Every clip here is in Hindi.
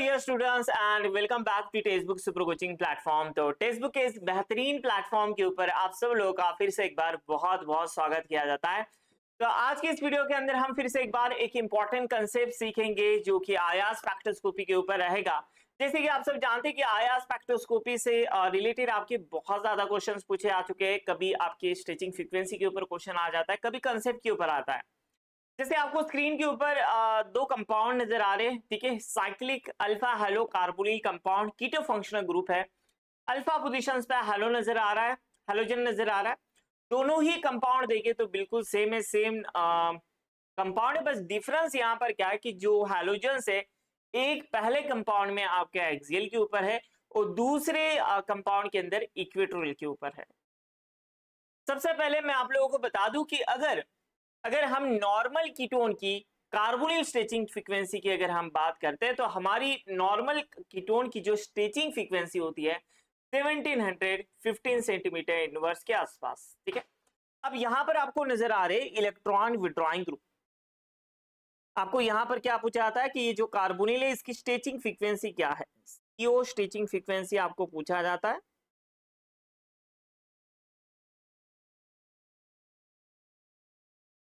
Dear students and welcome back to text book super coaching platform. तो टेक्स्ट बुक के इस बेहतरीन प्लेटफॉर्म के ऊपर आप सब लोगों का फिर से एक बार बहुत बहुत स्वागत किया जाता है। तो आज की इस वीडियो के अंदर हम फिर से एक बार एक इंपॉर्टेंट कंसेप्ट सीखेंगे जो कि आया स्पेक्ट्रोस्कोपी के ऊपर रहेगा। जैसे कि आप सब जानते हैं कि आया स्पेक्ट्रोस्कोपी से रिलेटेड आपके बहुत ज्यादा क्वेश्चंस पूछे आ चुके हैं। कभी आपके स्ट्रेचिंग फ्रीक्वेंसी के ऊपर क्वेश्चन आ जाता है, कभी कंसेप्ट के ऊपर आता है। जैसे आपको स्क्रीन के ऊपर दो कंपाउंड नजर आ रहे हैं, ठीक है। Cyclic alpha halo carbonyl compound keto functional group है। अल्फा पोजीशंस पे हेलो नजर आ रहा है, हेलोजन नजर आ रहा है। दोनों ही कंपाउंड देखे तो बिल्कुल सेम है, सेम कंपाउंड है। बस डिफरेंस यहाँ पर क्या है कि जो हेलोजन है एक पहले कंपाउंड में आपके एक्सियल के ऊपर है और दूसरे कंपाउंड के अंदर इक्वेटोरियल के ऊपर है। सबसे पहले मैं आप लोगों को बता दूं कि अगर हम नॉर्मल कीटोन की कार्बोनिल स्ट्रेचिंग फ्रीक्वेंसी की अगर हम बात करते हैं तो हमारी नॉर्मल कीटोन की जो स्ट्रेचिंग फ्रीक्वेंसी होती है 1715 सेंटीमीटर इनवर्स के आसपास, ठीक है। अब यहां पर आपको नजर आ रहे इलेक्ट्रॉन विड्रॉइंग ग्रुप। आपको यहां पर क्या पूछा जाता है कि ये जो कार्बोनिल है इसकी स्ट्रेचिंग फ्रीक्वेंसी क्या है, CO स्ट्रेचिंग फ्रीक्वेंसी आपको पूछा जाता है।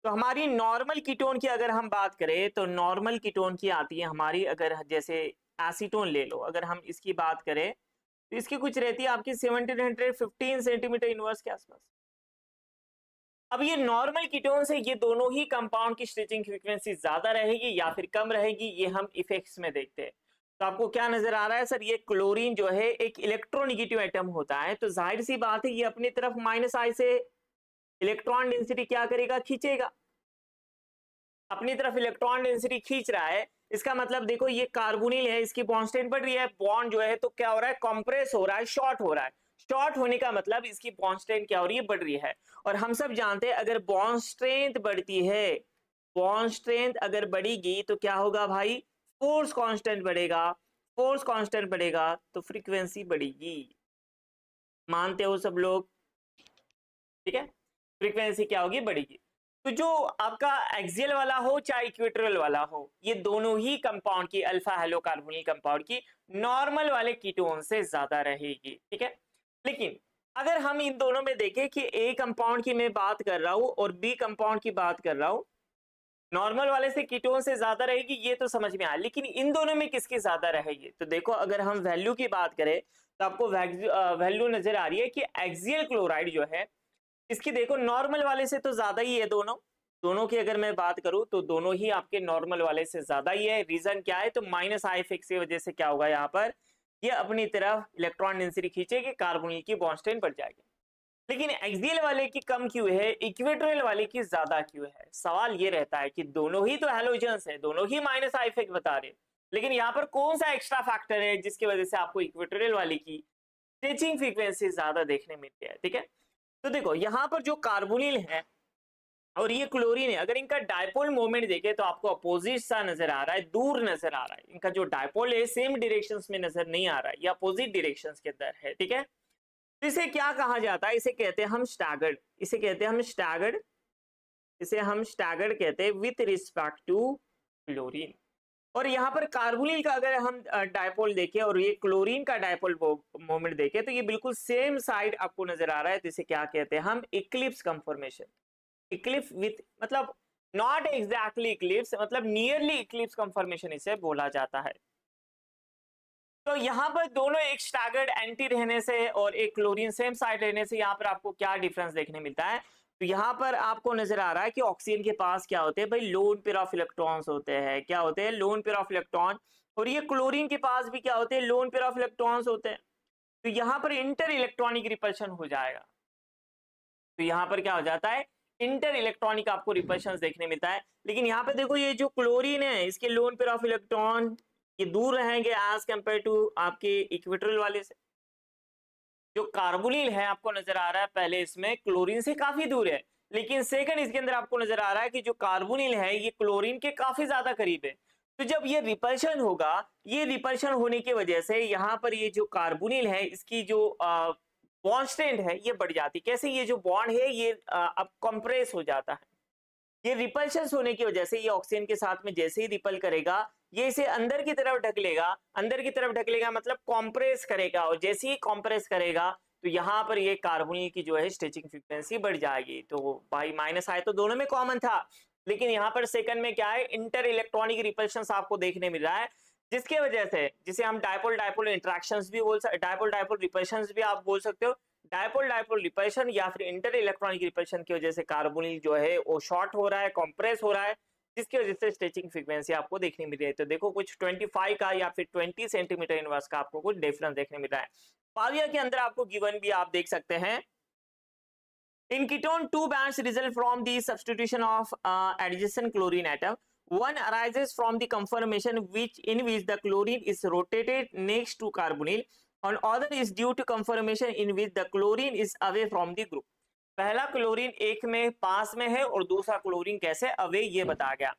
तो हमारी नॉर्मल कीटोन की अगर हम बात करें तो नॉर्मल कीटोन की आती है हमारी, अगर जैसे एसीटोन ले लो, अगर हम इसकी बात करें तो इसकी कुछ रहती है आपकी 1715 सेंटीमीटर इनवर्स के आसपास। अब ये नॉर्मल कीटोन से ये दोनों ही कंपाउंड की स्ट्रेचिंग फ्रीक्वेंसी ज्यादा रहेगी या फिर कम रहेगी, ये हम इफेक्ट्स में देखते हैं। तो आपको क्या नजर आ रहा है सर, ये क्लोरीन जो है एक इलेक्ट्रोनिगेटिव एटम होता है, तो जाहिर सी बात है ये अपनी तरफ -I से इलेक्ट्रॉन डेंसिटी क्या करेगा, खींचेगा। अपनी तरफ इलेक्ट्रॉन डेंसिटी खींच रहा है, इसका मतलब देखो ये कार्बोनिल है, इसकी बॉन्ड स्ट्रेंथ बढ़ रही है, बॉन्ड जो है तो क्या हो रहा है, कंप्रेस हो रहा है, शॉर्ट हो रहा है। शॉर्ट होने का मतलब इसकी बॉन्ड स्ट्रेंथ क्या हो रही है, बढ़ रही है। और हम सब जानते हैं अगर बॉन्ड स्ट्रेंथ बढ़ती है, बॉन्ड स्ट्रेंथ अगर बढ़ेगी तो क्या होगा भाई, फोर्स कांस्टेंट बढ़ेगा। फोर्स कांस्टेंट बढ़ेगा तो फ्रीक्वेंसी बढ़ेगी। मानते हो सब लोग, ठीक है। फ्रीक्वेंसी क्या होगी, बढ़ेगी। तो जो आपका एक्सियल वाला हो चाहे इक्वेटोरियल वाला हो, ये दोनों ही कंपाउंड की अल्फा हेलो कार्बोनिल कंपाउंड की नॉर्मल वाले कीटोन से ज्यादा रहेगी, ठीक है। लेकिन अगर हम इन दोनों में देखें कि ए कंपाउंड की मैं बात कर रहा हूं और बी कंपाउंड की बात कर रहा हूं, नॉर्मल वाले से कीटोन से ज्यादा रहेगी, ये तो समझ में आया। लेकिन इन दोनों में किसकी ज्यादा रहेगी, तो देखो अगर हम वैल्यू की बात करें तो आपको वैल्यू नजर आ रही है कि एक्सियल क्लोराइड जो है इसकी देखो नॉर्मल वाले से तो ज्यादा ही है। दोनों की अगर मैं बात करूं तो दोनों ही आपके नॉर्मल वाले से ज्यादा ही है। रीजन क्या है, तो -I इफेक्ट की वजह से क्या होगा, यहाँ पर ये अपनी तरफ इलेक्ट्रॉन डेंसिटी खींचेगी, कार्बोनिल की बॉन्ड स्ट्रेंथ बढ़ जाएगी। लेकिन एक्सियल वाले की कम क्यों है, इक्वेटोरियल वाले की ज्यादा क्यों है। सवाल ये रहता है कि दोनों ही तो हैलोजेंस है, दोनों ही -I इफेक्ट बता रहे, लेकिन यहाँ पर कौन सा एक्स्ट्रा फैक्टर है जिसकी वजह से आपको इक्वेटोरियल वाले की स्ट्रेचिंग फ्रीक्वेंसी ज्यादा देखने मिलती है, ठीक है। तो देखो यहाँ पर जो कार्बोनिल है और ये क्लोरीन है, अगर इनका डायपोल मोमेंट देखें तो आपको अपोजिट सा नजर आ रहा है, दूर नजर आ रहा है। इनका जो डायपोल है सेम डायरेक्शंस में नजर नहीं आ रहा है, ये अपोजिट डायरेक्शंस के अंदर है, ठीक है। तो इसे क्या कहा जाता है, इसे कहते हैं हम स्टैगर्ड, इसे कहते हैं हम स्टैगर्ड, इसे हम स्टैगर्ड कहते हैं विथ रिस्पेक्ट टू क्लोरीन। और यहाँ पर कार्बोनिल का अगर हम डायपोल देखें और ये क्लोरीन का डायपोल मोमेंट देखें तो ये बिल्कुल सेम साइड आपको नजर आ रहा है, तो इसे क्या कहते हैं हम, इक्लिप्स कंफर्मेशन। इक्लिप्स विथ मतलब नॉट एग्जैक्टली इक्लिप्स, मतलब नियरली इक्लिप्स कंफर्मेशन इसे बोला जाता है। तो यहाँ पर दोनों एक स्टैगर्ड एंटी रहने से और एक क्लोरीन सेम साइड रहने से यहाँ पर आपको क्या डिफरेंस देखने मिलता है, तो यहाँ पर आपको नजर आ रहा है कि ऑक्सीजन के पास क्या होते हैं भाई, लोन पेयर ऑफ इलेक्ट्रॉन्स होते हैं। क्या होते हैं, लोन पेयर ऑफ इलेक्ट्रॉन। और ये क्लोरीन के पास भी क्या होते हैं, लोन पेयर ऑफ इलेक्ट्रॉन्स होते हैं। तो यहाँ पर इंटर इलेक्ट्रॉनिक रिपल्शन हो जाएगा। तो यहाँ पर क्या हो जाता है, इंटर इलेक्ट्रॉनिक आपको रिपल्शन देखने मिलता है। लेकिन यहाँ पे देखो ये जो क्लोरीन है इसके लोन पेयर ऑफ इलेक्ट्रॉन ये दूर रहेंगे एज कंपेयर टू आपके इक्वेटोरियल वाले से। जो कार्बोनिल है आपको नजर आ रहा है पहले इसमें क्लोरीन से काफी दूर है, लेकिन सेकंड इसके अंदर आपको नजर आ रहा है कि जो कार्बोनिल है ये क्लोरीन के काफी ज्यादा करीब है। तो जब ये रिपल्शन होगा, ये रिपल्शन होने की वजह से यहाँ पर ये जो कार्बोनिल है इसकी जो बॉन्ड स्ट्रेंथ है ये बढ़ जाती है। कैसे, ये जो बॉन्ड है ये अब कंप्रेस हो जाता है। ये रिपल्शन होने की वजह से ये ऑक्सीजन के साथ में जैसे ही रिपल करेगा ये इसे अंदर की तरफ ढकेलेगा, अंदर की तरफ ढकेलेगा मतलब कॉम्प्रेस करेगा, और जैसे ही कॉम्प्रेस करेगा तो यहाँ पर ये कार्बोनिल की जो है स्ट्रेचिंग फ्रीक्वेंसी बढ़ जाएगी। तो भाई माइनस आए तो दोनों में कॉमन था, लेकिन यहाँ पर सेकंड में क्या है, इंटर इलेक्ट्रॉनिक रिपल्शन आपको देखने मिल रहा है, जिसके वजह से जिसे हम डायपोल डायपोल इंटरेक्शंस भी बोल सकते, डायपोल डायपोल रिपल्शंस भी आप बोल सकते हो। डायपोल डायपोल रिपल्शन या फिर इंटर इलेक्ट्रॉनिक रिपल्शन की वजह से कार्बोनिल जो है वो शॉर्ट हो रहा है, कंप्रेस हो रहा है, जिसकी वजह से स्ट्रेचिंग फ्रीक्वेंसी आपको देखने मिल रही है। तो देखो कुछ 25 का या फिर 20 सेंटीमीटर इनवर्स का आपको कुछ डिफरेंस देखने मिल रहा है। पाविया के अंदर आपको गिवन भी आप देख सकते हैं, in ketone, two bands result from the substitution of adjacent chlorine atom. One arises from the conformation in which the chlorine is rotated next to carbonyl, and other is due to conformation in which the chlorine is away from the group. पहला क्लोरीन एक में पास में है और दूसरा क्लोरीन कैसे अवे, ये बताया गया।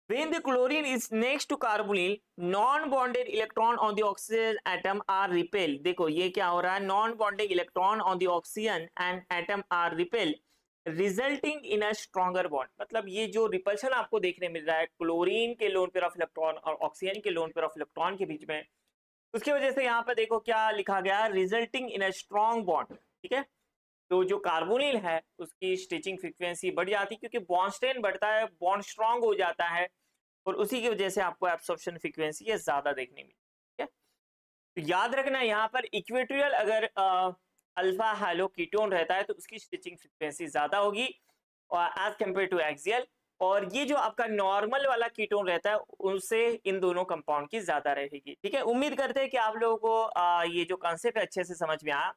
When the chlorine is next to carbonyl, non-bonded electron on the oxygen atom are repelled. देखो ये क्या हो रहा है, non-bonded electron on the oxygen and atom are repelled, resulting in a stronger bond. मतलब ये जो रिपल्शन आपको देखने मिल रहा है क्लोरीन के लोन पेयर ऑफ इलेक्ट्रॉन और ऑक्सीजन के लोन पेयर ऑफ इलेक्ट्रॉन के बीच में, उसकी वजह से यहाँ पर देखो क्या लिखा गया, resulting in a strong bond. ठीक है, तो जो कार्बोनिल है उसकी स्टिचिंग फ्रीक्वेंसी बढ़ जाती है, क्योंकि बॉन्ड स्ट्रेन बढ़ता है, बॉन्ड स्ट्रॉन्ग हो जाता है, और उसी की वजह से आपको एब्सॉर्प्शन फ्रीक्वेंसी ये ज्यादा देखने मिली। ठीक है, तो याद रखना यहाँ पर इक्वेटोरियल अगर अल्फा हैलो कीटोन रहता है तो उसकी स्टिचिंग फ्रीक्वेंसी ज्यादा होगी एज कम्पेयर टू एक्सियल, और ये जो आपका नॉर्मल वाला कीटोन रहता है उससे इन दोनों कंपाउंड की ज्यादा रहेगी। ठीक है, उम्मीद करते हैं कि आप लोगों को ये जो कॉन्सेप्ट है अच्छे से समझ में आया।